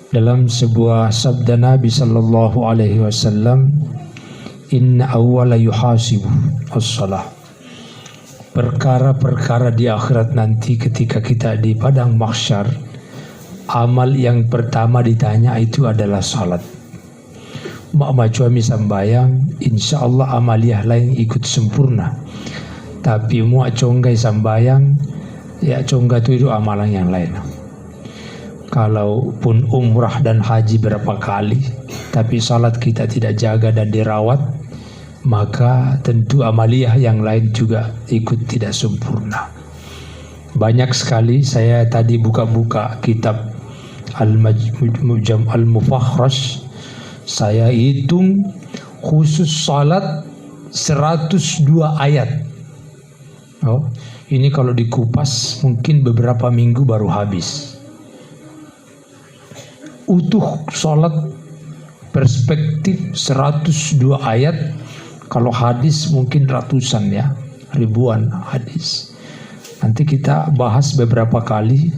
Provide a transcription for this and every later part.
dalam sebuah sabda Nabi sallallahu alaihi wasallam, inna awwala yuhasibu as-salah. Perkara-perkara di akhirat nanti ketika kita di padang mahsyar, amal yang pertama ditanya itu adalah salat. Mak macuami sambayang, insya Allah amaliyah lain ikut sempurna. Tapi muak conggai sambayang, ya congga itu amalan yang lain. Kalaupun umrah dan haji berapa kali, tapi salat kita tidak jaga dan dirawat, maka tentu amaliyah yang lain juga ikut tidak sempurna. Banyak sekali saya tadi buka-buka kitab Al-Mujam Al-Mufakhraj, saya hitung khusus salat 102 ayat. Oh, ini kalau dikupas mungkin beberapa minggu baru habis. Utuh salat perspektif 102 ayat. Kalau hadis mungkin ratusan ya, ribuan hadis. Nanti kita bahas beberapa kali,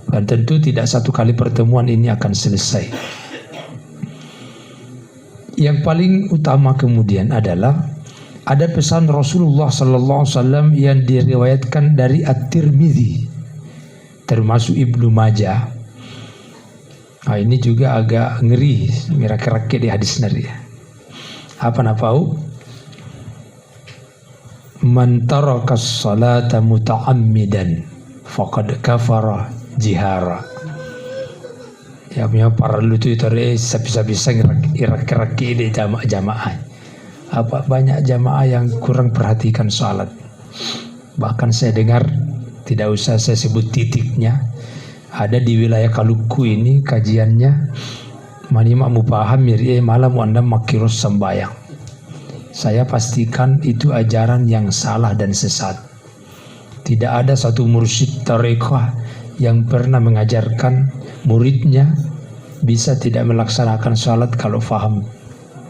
dan tentu tidak satu kali pertemuan ini akan selesai. Yang paling utama kemudian adalah ada pesan Rasulullah sallallahu alaihi wasallam yang diriwayatkan dari At-Tirmidzi, termasuk Ibnu Majah. Nah, ini juga agak ngeri, ngerak-ngerak di hadis nari. Apa napau? Man taraka as-salata muta'ammidan faqad kafara jihara. Ya punya para lutu itu bisa ngerak-ngerak di jamaah. Apa banyak jamaah yang kurang perhatikan salat. Bahkan saya dengar, tidak usah saya sebut titiknya, ada di wilayah Kaluku ini kajiannya, mani mak mupaham miri malam anda makirus sembayang. Saya pastikan itu ajaran yang salah dan sesat. Tidak ada satu mursyid tarekat yang pernah mengajarkan muridnya bisa tidak melaksanakan salat kalau faham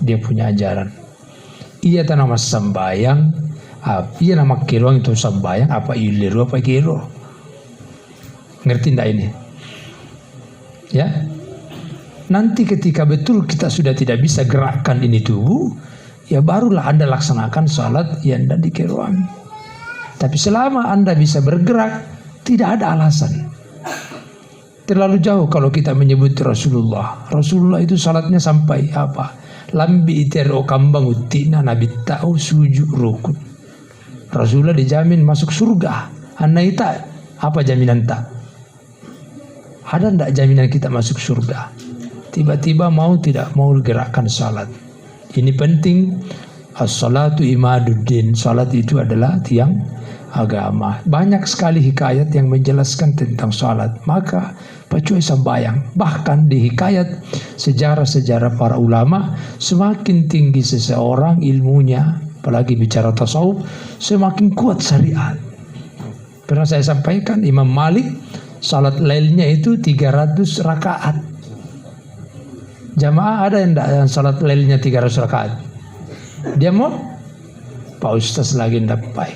dia punya ajaran. Iya tanah mas sembayang, iya nama kiruang itu sembayang, apa iliru apa kiro? Ngerti enggak ini? Ya. Nanti ketika betul kita sudah tidak bisa gerakkan ini tubuh, ya barulah Anda laksanakan salat yang tidak dikeruang. Tapi selama Anda bisa bergerak, tidak ada alasan. Terlalu jauh kalau kita menyebut Rasulullah. Rasulullah itu salatnya sampai apa? Lambi itero kambang utina nabi tahu sujud rukun. Rasulullah dijamin masuk surga. Anda ita apa jaminan tak? Ada ndak jaminan kita masuk surga? Tiba-tiba tidak mau gerakkan salat. Ini penting. As-salatu imaduddin. Salat itu adalah tiang agama. Banyak sekali hikayat yang menjelaskan tentang salat. Maka pacuai sembayang. Bahkan di hikayat sejarah-sejarah para ulama, semakin tinggi seseorang ilmunya, apalagi bicara tasawuf, semakin kuat syariat. Pernah saya sampaikan, Imam Malik salat lailnya itu 300 rakaat. Jamaah ada yang salat lailnya 300 rakaat? Dia mau? Pak Ustaz lagi dapat.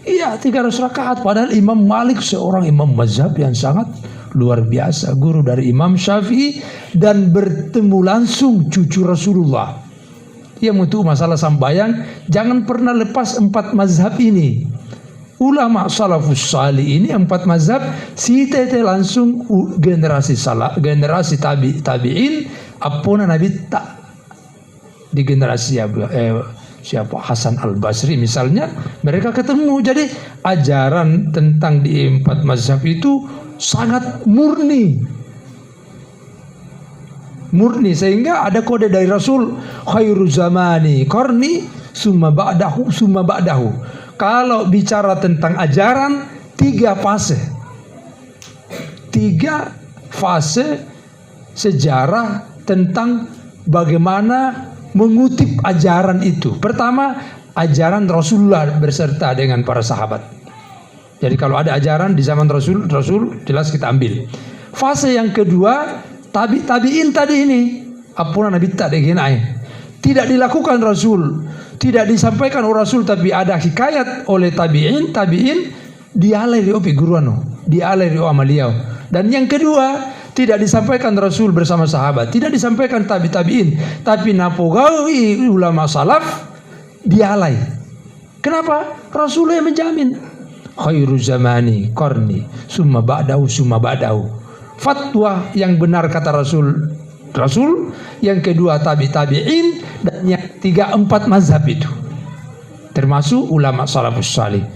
Iya 300 rakaat. Padahal Imam Malik seorang imam mazhab yang sangat luar biasa. Guru dari Imam Syafi'i dan bertemu langsung cucu Rasulullah. Dia untuk masalah sambayang jangan pernah lepas 4 mazhab ini. Ulama salafus salih ini 4 mazhab tete langsung generasi generasi tabi'in apuna nabi tak di generasi siapa Hasan Al-Basri misalnya, mereka ketemu. Jadi ajaran tentang di 4 mazhab itu sangat murni sehingga ada kode dari Rasul, khairu zamani qarni summa ba'dahu. Kalau bicara tentang ajaran 3 fase sejarah tentang bagaimana mengutip ajaran itu. Pertama, ajaran Rasulullah beserta dengan para sahabat. Jadi kalau ada ajaran di zaman Rasul jelas kita ambil. Fase yang kedua, tabi'in tadi ini. Apuna nabi tak degenai. Tidak dilakukan Rasul, tidak disampaikan oleh Rasul, tapi ada hikayat oleh tabi'in dialai rio guruano, dialai rio amaliau. Dan yang kedua, Tidak disampaikan Rasul bersama sahabat, tidak disampaikan tabi'in, tapi napogawi ulama salaf dialai. Kenapa? Rasul yang menjamin. Khairu zamani qarni summa ba'dahu summa ba'dahu. Fatwa yang benar kata Rasul, yang kedua tabi'in, dan yang tiga empat mazhab itu. Termasuk ulama salafus salih.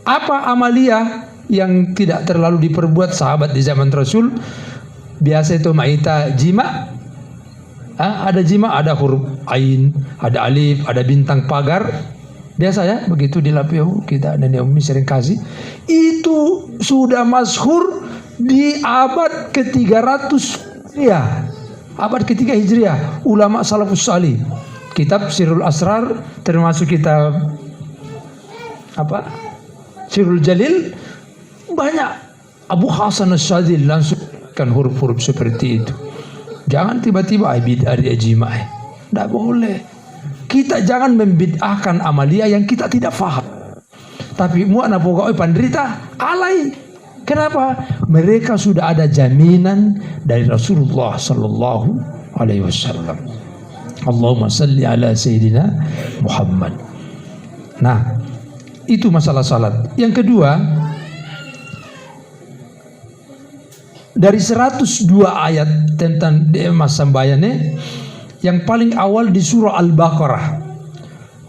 Apa amalia yang tidak terlalu diperbuat sahabat di zaman Rasul? Biasa itu maita jima. Ada jima, ada huruf ain, ada alif, ada bintang pagar. Biasa ya, begitu di Lapiau kita dan Umi sering kasih. Itu sudah masyhur di abad ke-300 Hijriah. Abad ke-3 Hijriah, ulama salafus salih. Kitab Sirrul Asrar termasuk kitab Sirrul Jalil, banyak. Abu Hasan As-Sadil langsung kan huruf-huruf seperti itu. Jangan tiba-tiba bid'ah ijma'. Tidak boleh. Kita jangan membid'ahkan amalia yang kita tidak faham. Tapi muak napogaoi penderita alai. Kenapa? Mereka sudah ada jaminan dari Rasulullah sallallahu alaihi wasallam. Allahumma salli ala sayyidina Muhammad. Nah, itu masalah salat. Yang kedua, dari 102 ayat tentang masa sembahyang, yang paling awal di surah Al-Baqarah,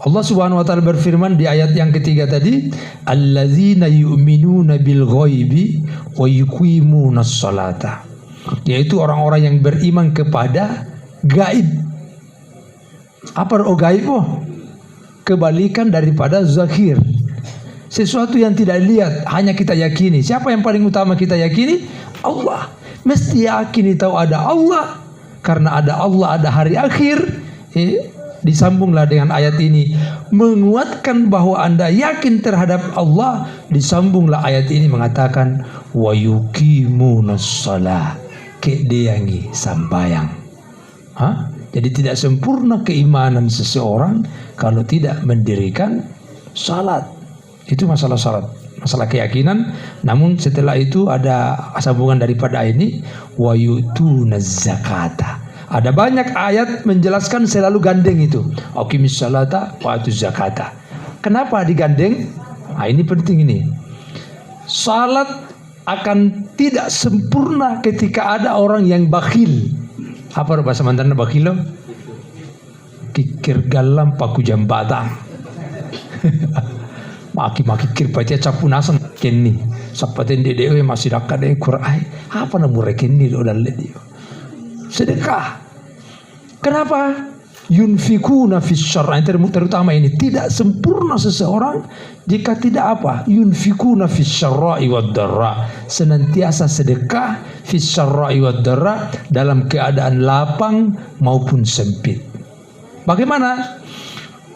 Allah Subhanahu wa taala berfirman di ayat yang ketiga tadi, alladzina yu'minuna bil ghaibi wa yuqimunas salata, yaitu orang-orang yang beriman kepada gaib. Apa gaib? Kebalikan daripada zahir. Sesuatu yang tidak dilihat, hanya kita yakini. Siapa yang paling utama kita yakini? Allah. Mesti yakini tahu ada Allah. Karena ada Allah, ada hari akhir. Disambunglah dengan ayat ini, menguatkan bahwa Anda yakin terhadap Allah. Disambunglah ayat ini mengatakan wa yuqimunas shalah, kedeangi sambayang. Jadi tidak sempurna keimanan seseorang kalau tidak mendirikan salat. Itu masalah salat, masalah keyakinan. Namun setelah itu ada sambungan daripada ini, wa yutunaz zakata. Ada banyak ayat menjelaskan selalu gandeng itu. Aqimis salata wa atuz zakata. Kenapa digandeng? Nah, ini penting ini. Salat akan tidak sempurna ketika ada orang yang bakhil. Apa bahasa Mandarin bakhil? Kikir galam paku jambatan. Maki-maki kirpatia capunasan kenni. Sapaten dewe masih dekat dengan Quran. Apa namu rekenni udah dia. Sedekah. Kenapa? Yunfikuna fis syarra, terutama ini tidak sempurna seseorang jika tidak apa? Yunfikuna fis syarra'i wad dharra, senantiasa sedekah fis syarra'i wad dharra, dalam keadaan lapang maupun sempit. Bagaimana?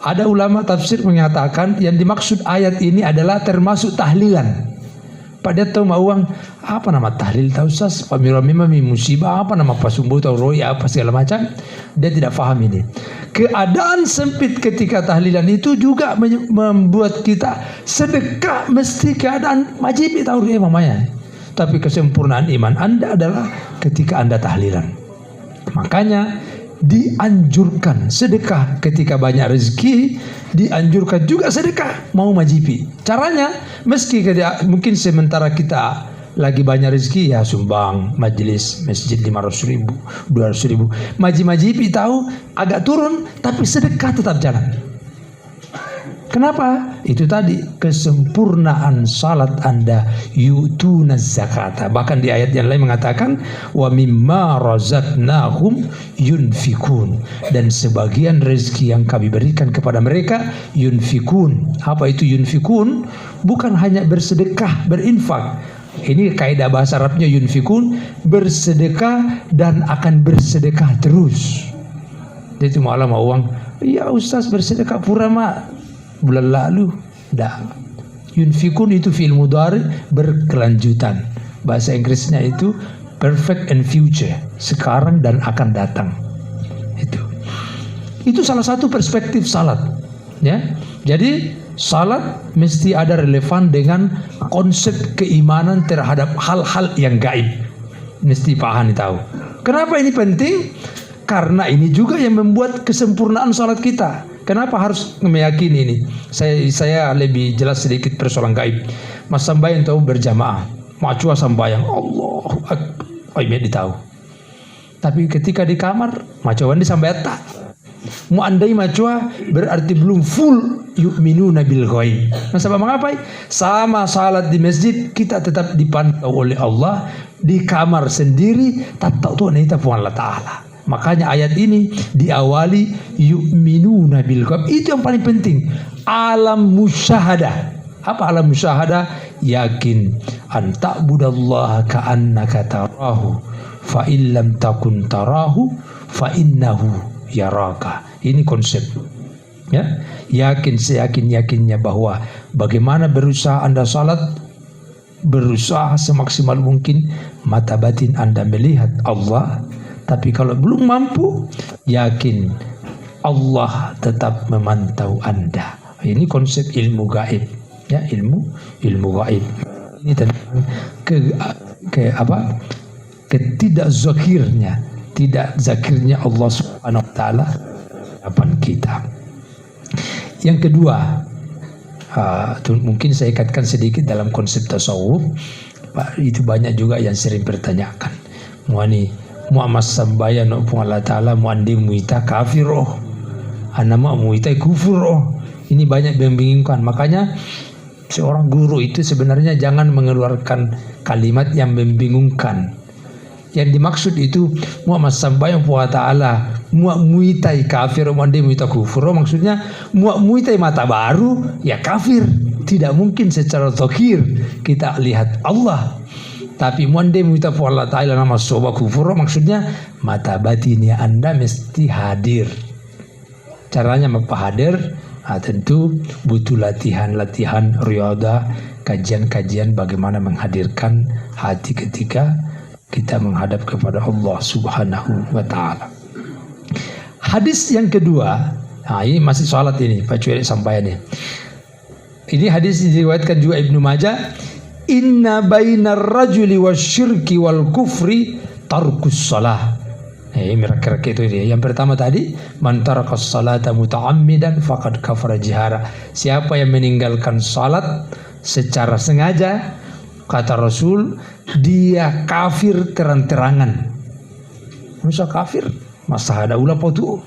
Ada ulama tafsir menyatakan yang dimaksud ayat ini adalah termasuk tahlilan. Pada tahu mau uang apa nama tahlil tahu sas pamirami musibah apa nama pasumbu tahu roi apa segala macam, dia tidak faham ini. Keadaan sempit ketika tahlilan itu juga membuat kita sedekah mesti keadaan majib tahu roi mamanya. Tapi kesempurnaan iman Anda adalah ketika Anda tahlilan. Makanya dianjurkan sedekah ketika banyak rezeki, dianjurkan juga sedekah mau majipi. Caranya meski mungkin sementara kita lagi banyak rezeki ya sumbang majelis masjid 500.000, 200.000. Majipi tahu agak turun tapi sedekah tetap jalan. Kenapa? Itu tadi kesempurnaan salat Anda, yutunaz zakata. Bahkan di ayat yang lain mengatakan wa mimma razaqnahum yunfikun, dan sebagian rezeki yang kami berikan kepada mereka yunfikun. Apa itu yunfikun? Bukan hanya bersedekah, berinfak. Ini kaidah bahasa Arabnya yunfikun, bersedekah dan akan bersedekah terus. Jadi malah mau uang, ya Ustaz bersedekah pura mak bulan lalu dah. Yunfikun itu fi'il mudhari berkelanjutan. Bahasa Inggrisnya itu perfect and future, sekarang dan akan datang. Itu salah satu perspektif salat, ya. Jadi salat mesti ada relevan dengan konsep keimanan terhadap hal-hal yang gaib. Mesti Pak Hani tahu. Kenapa ini penting? Karena ini juga yang membuat kesempurnaan salat kita. Kenapa harus meyakini ini? Saya lebih jelas sedikit persoalan gaib. Mas sambayang tahu berjamaah. Macua sambayang. Allah. Ini ditahu. Tapi ketika di kamar, macua di sambayang tak. Mu andai macua berarti belum full yu'minuna bil ghaib. Nah, sebab mengapa? Sama salat di masjid kita tetap dipantau oleh Allah, di kamar sendiri tak tahu Tuhan kita Allah Ta'ala. Makanya ayat ini diawali yu'minuna bil ghaib. Itu yang paling penting. Alam musyahadah. Apa alam musyahadah? Yakin an ta'budallaha ka'annaka tarahu fa illam takun tarahu fa innahu yaraka. Ini konsep, ya. Yakin seyakin-yakinnya bahwa bagaimana berusaha Anda salat, berusaha semaksimal mungkin mata batin Anda melihat Allah, tapi kalau belum mampu, yakin Allah tetap memantau Anda. Ini konsep ilmu gaib, ya, ilmu gaib. Ini tentang tidak zakirnya Allah Subhanahu wa taala hadapan kita. Yang kedua, mungkin saya ikatkan sedikit dalam konsep tasawuf. Itu banyak juga yang sering bertanyakan. Muani Muhammad sambayan no Allah taala muandi muita kafir oh. Anama muita kufur oh. Ini banyak yang membingungkan. Makanya seorang guru itu sebenarnya jangan mengeluarkan kalimat yang membingungkan. Yang dimaksud itu Muhammad sambayang wa ta'ala muitai kafir mandi muita kufur. Maksudnya muitai mata baru ya kafir. Tidak mungkin secara zahir kita lihat Allah. Tapi mandi muita Allah ta'ala nama soba kufur. Maksudnya mata batinnya Anda mesti hadir. Caranya apa hadir? Tentu butuh latihan riyadhah, kajian-kajian bagaimana menghadirkan hati ketika kita menghadap kepada Allah Subhanahu wa ta'ala. Hadis yang kedua, ini masih salat ini, Pak Cuy sampai ini. Ini hadis diriwayatkan juga Ibnu Majah. Inna bainar rajuli wasyirki wal kufri tarkus salah. Kira-kira itu dia. Yang pertama tadi, man tarakas salata muta'ammidan faqad kafara jihara. Siapa yang meninggalkan salat secara sengaja, kata Rasul, dia kafir terang-terangan. Masa kafir? Masa ada ulah potu.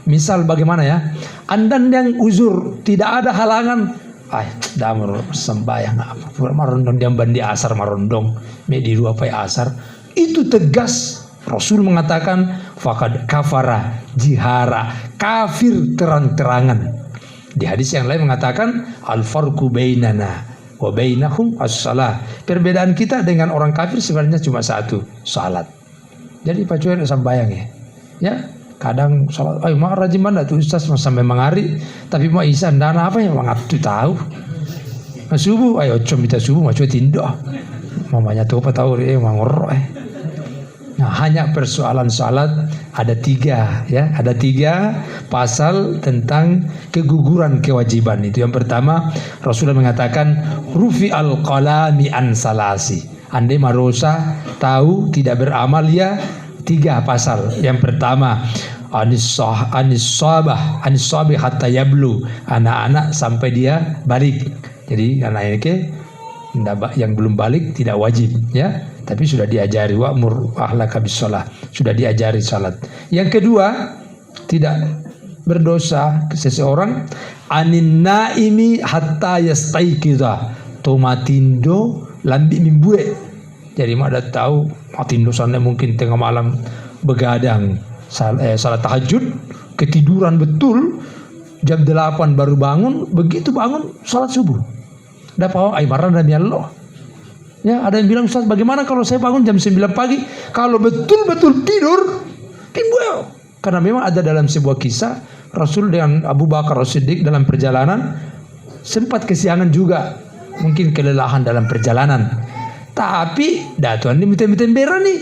Misal bagaimana ya? Andan yang uzur, tidak ada halangan. Damur sembahyang apa? Marondong diam bandi asar marondong. Medi dua pai asar. Itu tegas. Rasul mengatakan faqad kafara jihara. Kafir terang-terangan. Di hadis yang lain mengatakan al-farqu bainana wa bainahum as-salah. Perbedaan kita dengan orang kafir sebenarnya cuma satu, salat. Jadi Pak Cuy sambayang ya. Ya, kadang salat, mak rajin mana tuh Ustaz sampai mengari, tapi mak isan dana apa ya mangatu tahu. Subuh ayo com kita subuh mak Cuy tindoh. Mamanya tuh apa tahu mangor Nah, hanya persoalan salat ada tiga pasal tentang keguguran kewajiban. Itu yang pertama, Rasulullah mengatakan rufi al-qalami an salasi. Andai marosa tahu tidak beramal ya, tiga pasal. Yang pertama anis-sabah hatta yablu, anak-anak sampai dia balik. Jadi anak ini yang belum balik tidak wajib ya, tapi sudah diajari wa'mur ahlaka bis-shalah, sudah diajari salat. Yang kedua, tidak berdosa seseorang anin naimi hatta yastaiqiza, tomatindo lambi mimbue. Jadi mak dah tahu matindo sana mungkin tengah malam begadang salat tahajud, ketiduran betul jam 8 baru bangun, begitu bangun salat subuh. Dapat ay marah dan Allah. Ya, ada yang bilang Ustaz, bagaimana kalau saya bangun jam 9 pagi? Kalau betul-betul tidur, timbul. Karena memang ada dalam sebuah kisah Rasul dengan Abu Bakar As-Siddiq dalam perjalanan sempat kesiangan juga, mungkin kelelahan dalam perjalanan. Tapi datuan ini miten-miten berani.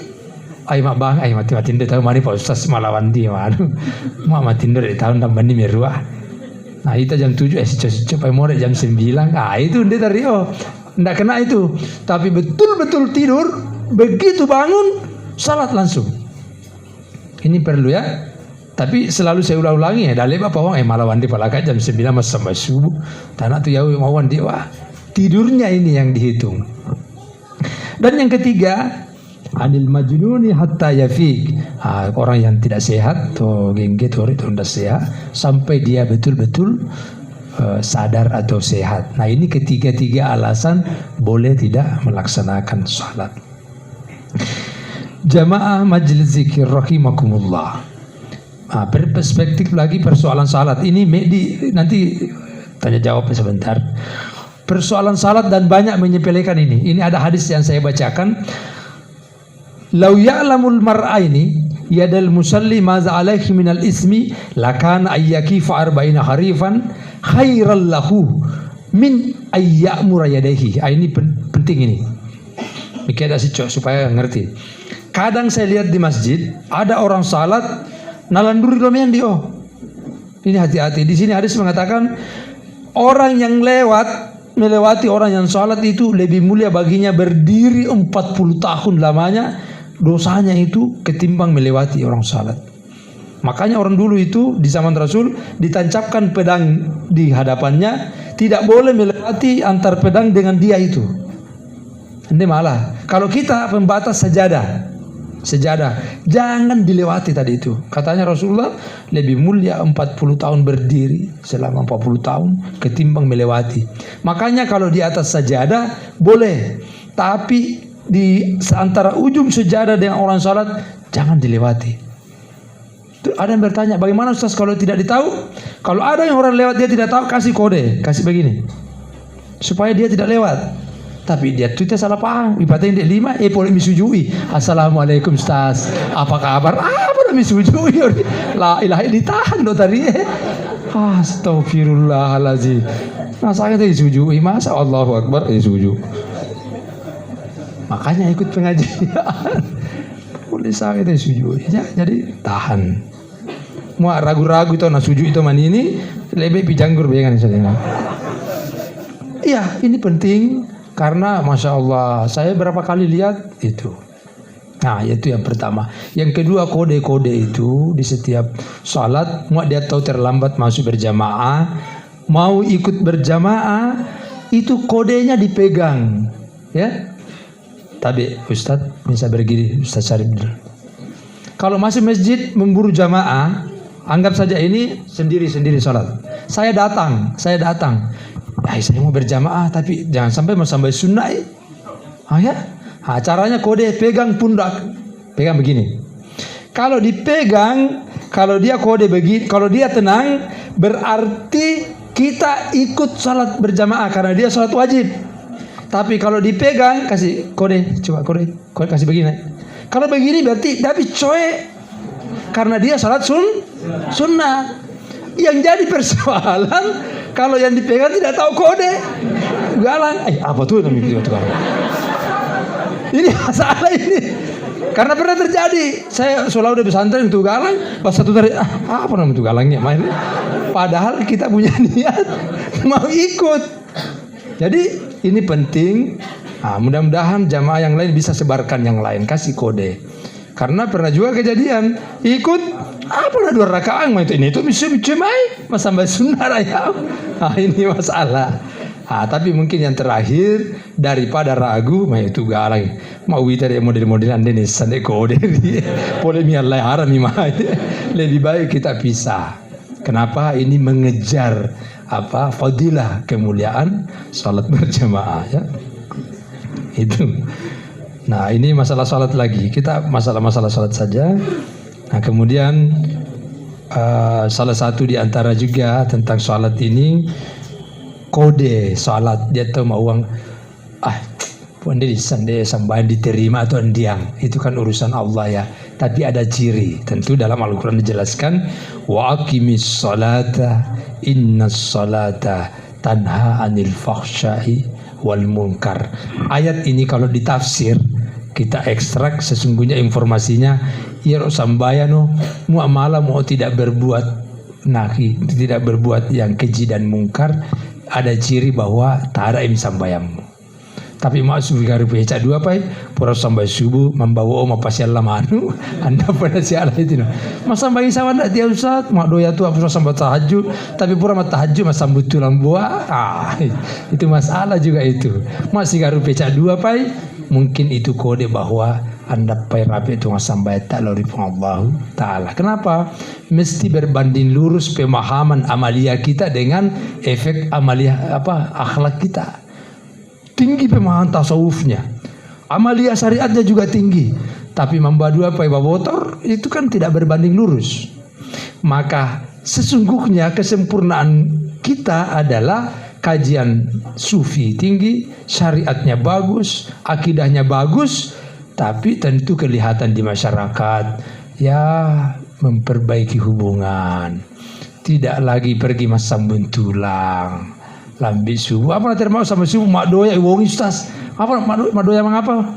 Ay mak bang, ay mati-mati dia tahu mani Pak Ustaz malawan dia manu. Mak mati dia tahu nak bani meruah. Nah itu jam 7 coba more jam 9. Itu dia tadi enggak kena itu. Tapi betul-betul tidur begitu bangun salat langsung. Ini perlu ya. Tapi selalu saya ulang-ulangi ya, dalem apa wong malah wandi palaka jam 9 sampai subuh. Tanah tu yawi mau wandi wah. Tidurnya ini yang dihitung. Dan yang ketiga, anil majnuni hatta yafiq. Orang yang tidak sehat tuh gengget itu tidak sehat sampai dia betul-betul sadar atau sehat. Nah, ini ketiga-tiga alasan boleh tidak melaksanakan salat. Jamaah majelis zikir rahimakumullah. Berperspektif lagi persoalan salat ini nanti tanya jawab sebentar. Persoalan salat dan banyak menyepelekan ini. Ini ada hadis yang saya bacakan. Lau ya'lamul mar'aini yadal musalli maza alaihi minal ismi lakana ayyakifa arba'ina harifan khairal lahu min ayya'mura yadaihi. Ini penting ini. Mikir ada supaya ngerti. Kadang saya lihat di masjid ada orang salat nalanduri domian di ini hati-hati. Di sini hadis mengatakan orang yang melewati orang yang salat itu lebih mulia baginya berdiri 40 tahun lamanya dosanya itu ketimbang melewati orang salat. Makanya orang dulu itu di zaman Rasul ditancapkan pedang di hadapannya, tidak boleh melewati antar pedang dengan dia itu. Ini malah kalau kita pembatas sejadah jangan dilewati tadi itu. Katanya Rasulullah lebih mulia 40 tahun berdiri selama 40 tahun ketimbang melewati. Makanya kalau di atas sajadah boleh, tapi di antara ujung sajadah dengan orang salat jangan dilewati. Ada yang bertanya, bagaimana Ustaz kalau tidak ditahu? Kalau ada yang orang lewat dia tidak tahu, kasih kode, kasih begini supaya dia tidak lewat. Tapi dia tuh salah paham. Ibaratnya dia 5, boleh misujui. Assalamualaikum Ustaz, apa kabar? Boleh misujui. La ilaha ditahan loh tadi. Astagfirullahaladzim. Nah saya tadi sujui, masa Allahu Akbar sujud. Makanya ikut pengajian. Boleh saya tadi sujui. Ya, jadi tahan. Mau ragu-ragu itu nak sujud itu mani ini lebih pijanggur bayangan misalnya. Iya, ini penting. Karena Masya Allah saya berapa kali lihat itu. Nah itu yang pertama. Yang kedua kode-kode itu di setiap salat. Mau dia tahu terlambat masuk berjamaah, mau ikut berjamaah, itu kodenya dipegang. Ya. Tapi Ustaz bisa berdiri, Ustaz cari dulu. Kalau masuk masjid memburu jamaah, anggap saja ini sendiri-sendiri salat. Saya datang. Saya mau berjamaah tapi jangan sampai sunnah. Ya. Caranya kode pegang pundak. Pegang begini. Kalau dipegang, kalau dia kode begini, kalau dia tenang, berarti kita ikut salat berjamaah karena dia salat wajib. Tapi kalau dipegang, kasih kode, coba kode kasih begini. Kalau begini berarti tapi coy karena dia salat sunnah. Yang jadi persoalan kalau yang dipegang tidak tahu kode, galang. Apa tuh namanya itu? Ini masalah ini. Karena pernah terjadi. Saya selalu udah pesantren itu galang, pas satu dari apa namanya itu galangnya main. Padahal kita punya niat mau ikut. Jadi ini penting. Mudah-mudahan jamaah yang lain bisa sebarkan yang lain, kasih kode. Karena pernah juga kejadian ikut apa 2 rakaat itu bisa cemai mas sampai sunnah raya. Ini masalah. Tapi mungkin yang terakhir daripada ragu itu galang mau dari model-modelan ini sande kode boleh mi Allah haram lebih baik kita pisah. Kenapa? Ini mengejar fadilah kemuliaan salat berjamaah ya. Itu. Nah ini masalah salat lagi. Kita masalah salat saja. Nah kemudian salah satu di antara juga tentang salat ini kode salat. Dia tahu mau uang Puan sande sambahan diterima atau endiang, itu kan urusan Allah ya. Tapi ada ciri. Tentu dalam Al-Quran dijelaskan, wa aqimis salata innas salata tanha anil fakhsya'i wal munkar. Ayat ini kalau ditafsir, kita ekstrak sesungguhnya informasinya, ya sambayano muamalah mau tidak berbuat nahi, tidak berbuat yang keji dan mungkar, ada ciri bahwa tak ada im sambayammu. Tapi masuk gari becak dua pai, pura sampai subuh membawa oma pasti Allah manu, anda pada si Allah itu. Mas sampai sawan tak dia Ustaz, mak doya tu apa sampai tahajud, tapi pura mat tahajud mas sambut tulang buah, itu masalah juga itu. Masih gari becak dua pai, mungkin itu kode bahwa anda pai rapi itu mas sampai tak lori Allah Taala. Kenapa? Mesti berbanding lurus pemahaman amalia kita dengan efek amalia akhlak kita. Tinggi pemahaman tasawufnya, amalia syariatnya juga tinggi, tapi membadu babotor itu kan tidak berbanding lurus. Maka sesungguhnya kesempurnaan kita adalah kajian sufi tinggi, syariatnya bagus, akidahnya bagus, tapi tentu kelihatan di masyarakat ya memperbaiki hubungan, tidak lagi pergi mas sambun tulang. Lambi subuh apa nanti mau sama subuh mak doya wong Ustaz apa mak doya mengapa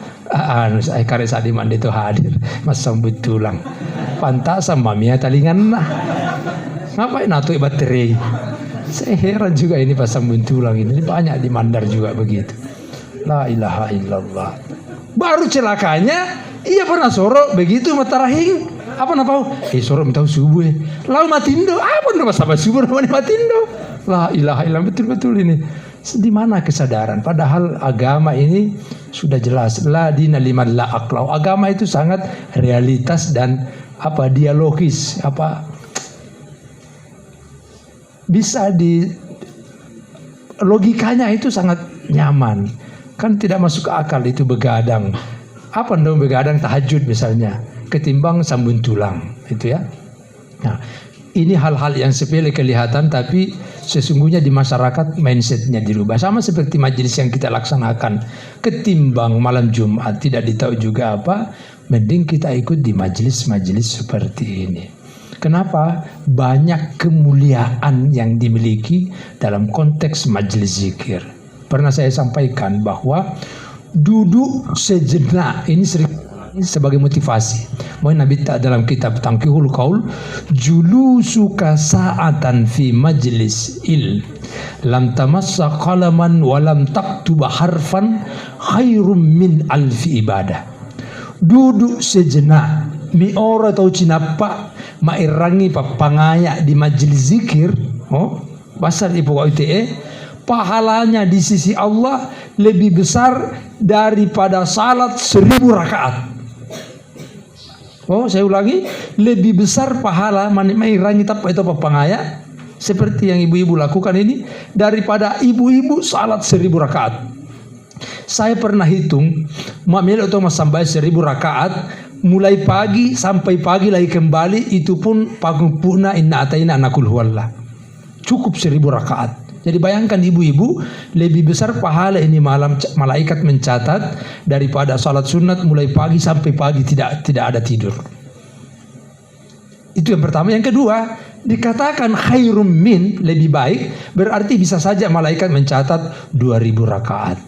saya karek saat mandi itu hadir mas sambut tulang pantas sama mia talingan lah ngapain natui baterai. Saya heran juga ini pas sambut tulang ini banyak di Mandar juga begitu. La ilaha illallah. Baru celakanya ia pernah sorok begitu matarahing apa napau sorok mentau subuh lalu matindo apa nama sama subuh namanya matindo. La ilaha illallah, betul-betul ini. Di mana kesadaran? Padahal agama ini sudah jelas. La dina liman la aqlau. Agama itu sangat realitas dan dialogis, bisa di logikanya itu sangat nyaman. Kan tidak masuk akal itu begadang. Apa dong begadang tahajud misalnya, ketimbang sambun tulang, itu ya. Nah, ini hal-hal yang sepele kelihatan, tapi sesungguhnya di masyarakat mindsetnya dirubah. Sama seperti majelis yang kita laksanakan, ketimbang malam Jumat tidak ditahu juga mending kita ikut di majelis-majelis seperti ini. Kenapa? Banyak kemuliaan yang dimiliki dalam konteks majelis zikir. Pernah saya sampaikan bahwa duduk sejenak ini sering sebagai motivasi. Mau Nabi tak dalam kitab Tangkihul Qaul, julusuka sa'atan fi majlis lam tamassa qalaman wa lam taktuba harfan khairum min alfi ibadah. Duduk sejenak mi ora tau cinapa mairangi papangaya di majlis zikir, basar ibu pahalanya di sisi Allah lebih besar daripada salat 1000 rakaat. Saya ulangi, lebih besar pahala mairangi itu papangaya seperti yang ibu-ibu lakukan ini daripada ibu-ibu salat 1000 rakaat. Saya pernah hitung, mamil atau sampai 1000 rakaat mulai pagi sampai pagi lagi kembali, itu pun pagupuna inna ataina anakul huwallah. Cukup 1000 rakaat. Jadi bayangkan ibu-ibu, lebih besar pahala ini malam malaikat mencatat daripada salat sunat mulai pagi sampai pagi tidak ada tidur. Itu yang pertama. Yang kedua, dikatakan khairum min, lebih baik, berarti bisa saja malaikat mencatat 2000 rakaat.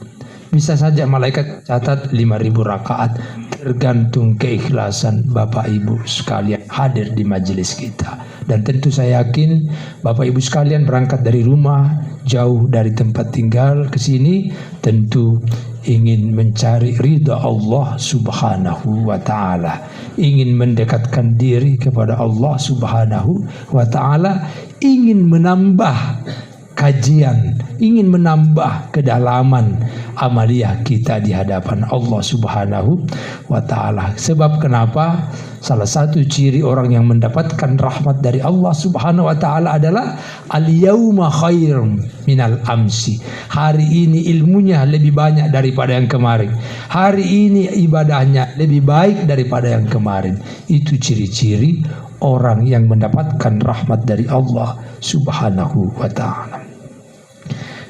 Bisa saja malaikat catat 5000 rakaat, tergantung keikhlasan Bapak Ibu sekalian hadir di majelis kita. Dan tentu saya yakin Bapak Ibu sekalian berangkat dari rumah, jauh dari tempat tinggal ke sini, tentu ingin mencari ridha Allah Subhanahu wa taala, ingin mendekatkan diri kepada Allah Subhanahu wa taala, ingin menambah kajian, ingin menambah kedalaman amaliyah kita di hadapan Allah Subhanahu wa taala. Sebab kenapa? Salah satu ciri orang yang mendapatkan rahmat dari Allah Subhanahu wa taala adalah al-yauma khairum minal amsi. Hari ini ilmunya lebih banyak daripada yang kemarin. Hari ini ibadahnya lebih baik daripada yang kemarin. Itu ciri-ciri orang yang mendapatkan rahmat dari Allah Subhanahu wa taala.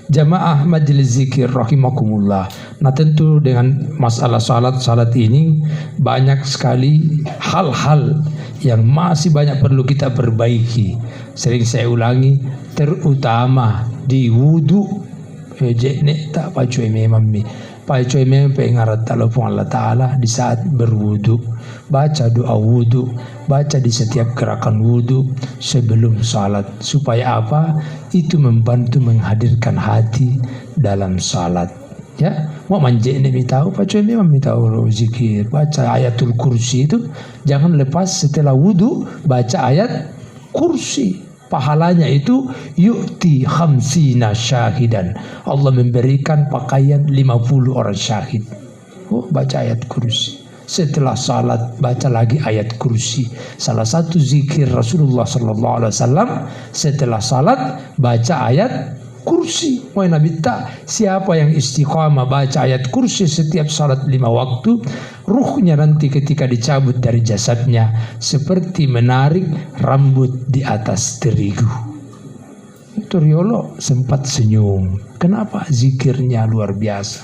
Jamaah majelis zikir rahimakumullah. Nah, tentu dengan masalah salat ini banyak sekali hal-hal yang masih banyak perlu kita perbaiki. Sering saya ulangi, terutama di wudu. Tak pacu memang pacu memang pengarat telepon Allah Taala di saat berwudu. Baca doa wudu, baca di setiap gerakan wudu sebelum salat. Supaya apa? Itu membantu menghadirkan hati dalam salat. Ya, mau manje ini tahu, pacu ini memang tahu zikir, baca ayatul kursi itu jangan lepas setelah wudu baca ayat kursi. Pahalanya itu yu'ti khamsina syahidan. Allah memberikan pakaian 50 orang syahid. Oh, baca ayat kursi. Setelah salat baca lagi ayat kursi. Salah satu zikir Rasulullah sallallahu alaihi wasallam setelah salat baca ayat kursi. Wahai Nabi, tak siapa yang istiqamah baca ayat kursi setiap salat 5 waktu, ruhnya nanti ketika dicabut dari jasadnya seperti menarik rambut di atas terigu. Itu Riolo sempat senyum. Kenapa? Zikirnya luar biasa.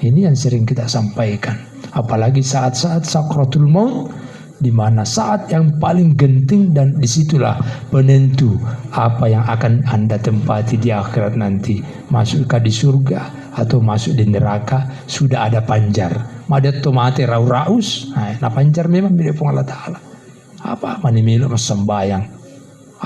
Ini yang sering kita sampaikan. Apalagi saat-saat sakratul maut, di mana saat yang paling genting, dan disitulah penentu apa yang akan Anda tempati di akhirat nanti. Masukkah di surga atau masuk di neraka, sudah ada panjar. Madat tomate raus. Nah panjar memang milik Allah Ta'ala. Apa manimilo mas sembayang.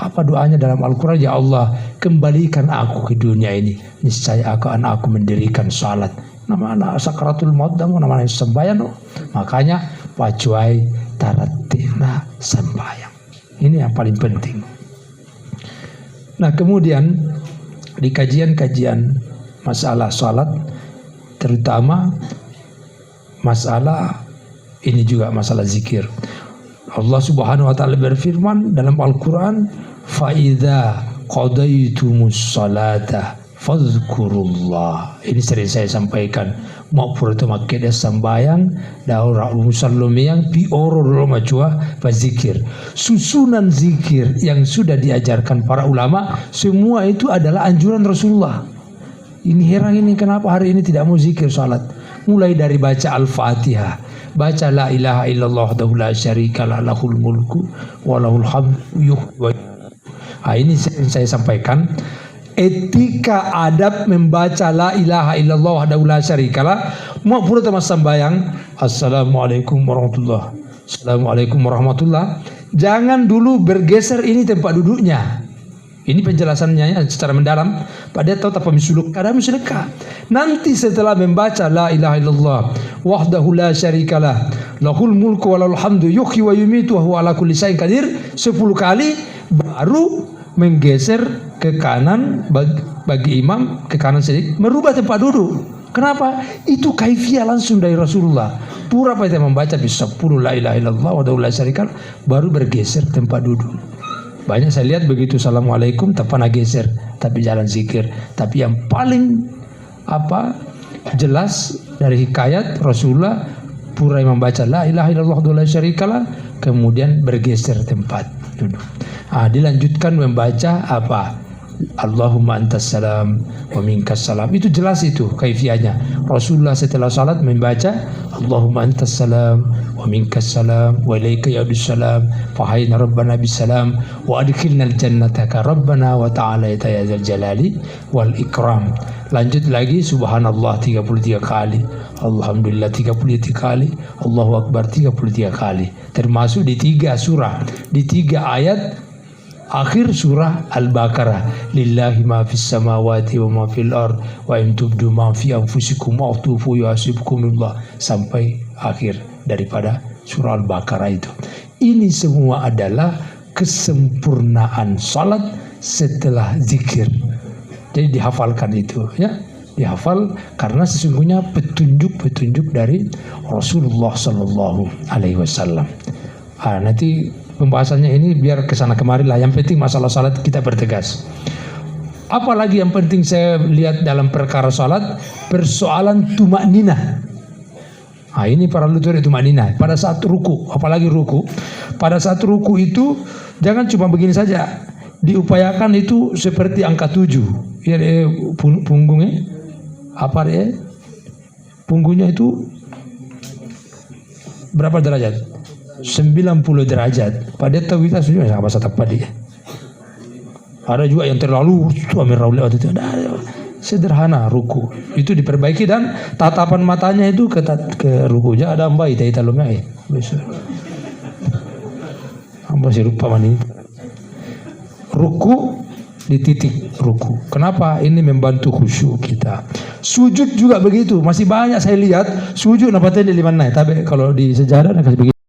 Apa doanya dalam Al-Quran? Ya Allah, kembalikan aku ke dunia ini, niscaya akan aku mendirikan salat. Nama sakratul maut dan nama sembayang. Makanya pacuai taratina sembahyang. Ini yang paling penting. Nah, kemudian di kajian-kajian masalah salat, terutama masalah ini juga masalah zikir. Allah Subhanahu wa taala berfirman dalam Al-Qur'an, "Fa idza qadaitumus salata fadhkurullah." Ini sering saya sampaikan. Mau purto makeda sambayang daura musallum yang pioro dulu macua zikir. Susunan zikir yang sudah diajarkan para ulama semua itu adalah anjuran Rasulullah. Ini heran ini kenapa hari ini tidak mau zikir salat. Mulai dari baca Al-Fatihah, baca la ilaha illallah wahdahu la syarikalah lahul mulku wa lahul hamdu. Ini saya sampaikan. Etika adab membaca la ilaha illallah wahdahu la syarikalah, mau pura temas sambayang assalamualaikum warahmatullah, assalamualaikum warahmatullah. Jangan dulu bergeser ini tempat duduknya. Ini penjelasannya ya, secara mendalam. Pada tahu tak pemisuluk kada misulka. Nanti setelah membaca la ilaha illallah wahdahu la syarikalah lahul mulku wa lahul hamdu yuhyi wa yumitu wa huwa ala kulli syai'in qadir 10 kali, baru menggeser ke kanan bagi imam, ke kanan sedikit, merubah tempat duduk. Kenapa? Itu kaifiah langsung dari Rasulullah. Pura kita membaca bisa 10 la ilaha illallah wa la syarikalah, baru bergeser tempat duduk. Banyak saya lihat begitu assalamualaikum tak pernah geser, tapi jalan zikir. Tapi yang paling jelas dari hikayat Rasulullah, pura membaca la ilaha illallah wa la syarikalah, kemudian bergeser tempat duduk. Dilanjutkan membaca Allahumma antas salam wa minkas salam. Itu jelas itu kaifiahnya. Rasulullah setelah salat membaca Allahumma antas salam wa minkas salam wa ilaika ya'udus salam fa hayna rabbana bis salam wa adkhilnal jannata ka rabbana wa ta'ala ya dzal jalali wal ikram. Lanjut lagi subhanallah 33 kali, alhamdulillah 33 kali, Allahu akbar 33 kali. Termasuk di 3 surah, di 3 ayat akhir surah Al-Baqarah, lillahi ma fis samawati wa ma fil ard wa in tubdu ma fi anfusikum wa tufu yuhasibkumullah, sampai akhir daripada surah Al-Baqarah itu. Ini semua adalah kesempurnaan salat setelah zikir. Jadi dihafalkan itu ya, dihafal karena sesungguhnya petunjuk-petunjuk dari Rasulullah sallallahu alaihi wasallam. Nanti pembahasannya ini biar kesana kemari lah. Yang penting masalah salat kita bertegas. Apalagi yang penting saya lihat dalam perkara salat, persoalan tumakninah. Ini para lutur itu tumakninah pada saat ruku, apalagi ruku. Pada saat ruku itu jangan cuma begini saja. Diupayakan itu seperti angka 7. Ya, punggungnya punggungnya itu berapa derajat? 90 derajat. Pada tahu kita sudah sama bahasa tepat dia. Ada juga yang terlalu waktu itu. Sederhana ruku. Itu diperbaiki dan tatapan matanya itu ke rukunya ada baik tadi talumnya besar. Masih lupa mani. Ruku di titik ruku. Kenapa? Ini membantu khusyuk kita. Sujud juga begitu. Masih banyak saya lihat sujud napatnya di liman naik. Tapi kalau di sejarah nak kasih begitu.